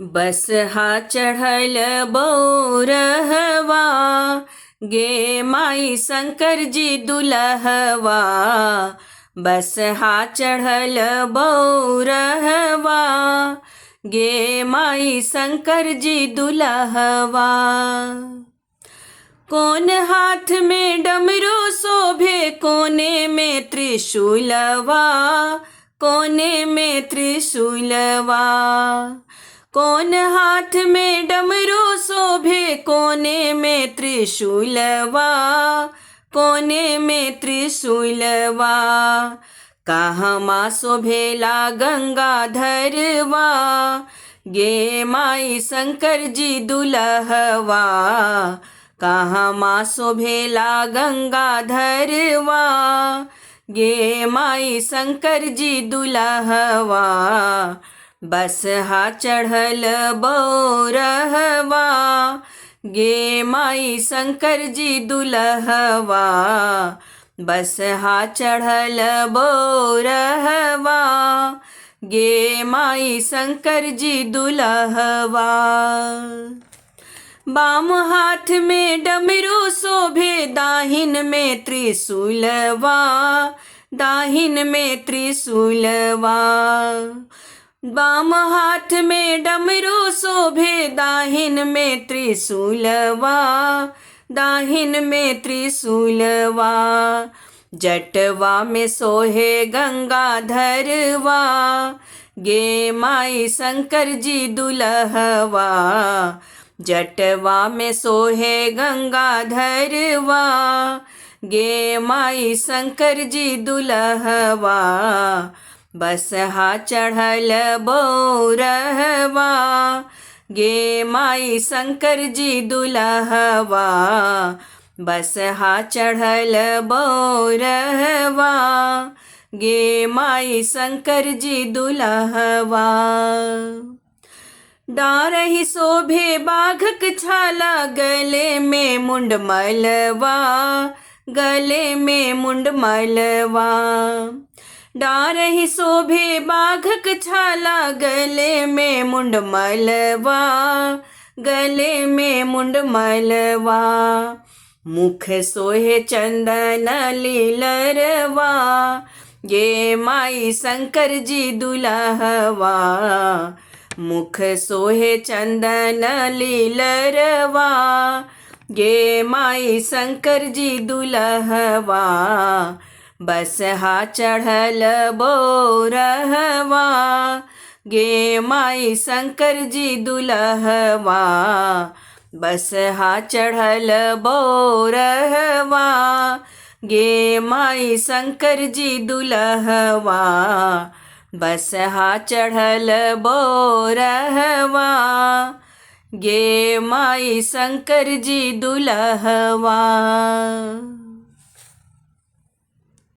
बस हा चढ़ल बौरहवा गे माई शंकर जी दुलहवा। बस हा चढ़ल बौरहवा गे माई शंकर जी दुलहवा। कौन हाथ में डमरू शोभे कोने में त्रिशूलवा, कोने में त्रिशूलवा। कौन हाथ में डमरू शोभे कोने में त्रिशूलवा, कोने में त्रिशूलवा। कहमा शोभेला गंगाधरवा गे माई शंकर जी दुलहवा। कहमा शोभेला गंगाधरवा गे माई शंकर जी दुलहवा। बस हा चढ़ल बौरहवा गे माई शंकर जी दुलहवा। बस हा चढ़ल बौरहवा गे माई शंकर जी दुलहवा। बाम हाथ में डमरू शोभे दाहिन में त्रिशूलवा, दाहिन में त्रिशूलवा। बाम हाथ में डमरू शोभे दाहिन में त्रिशूलवा, दाहिन में त्रिशूलवा। जटवा में सोहे गंगाधरवा गे माई शंकर जी दुलहवा। जटवा में सोहे गंगाधरवा गे माई शंकर जी दुलहवा। बस हा चढ़ल बौरहवा गे माई शंकर जी दुलहवा। बस हा चढ़ल बौरहवा गे माई शंकर जी दुलहवा। डारही शोभे बाघक छाला गले में मुंडमलवा, गले में मुंडमलवा। डारही शोभे बाघक छाला गले में मुंडमलवा, गले में मुंडमलवा। मुख सोहे चंदन लीलरवा गे माई शंकर जी दुलहवा। मुख सोहे चंदन लीलरवा गे माई शंकर जी दुलहवा। बस हा चढ़ल बौरहवा गे माई शंकर जी दुलहवा। बस हा चढ़ल बौरहवा गे माई शंकर जी दुलहवा। बस हा चढ़ल बौरहवा गे माई शंकर जी दुलहवा।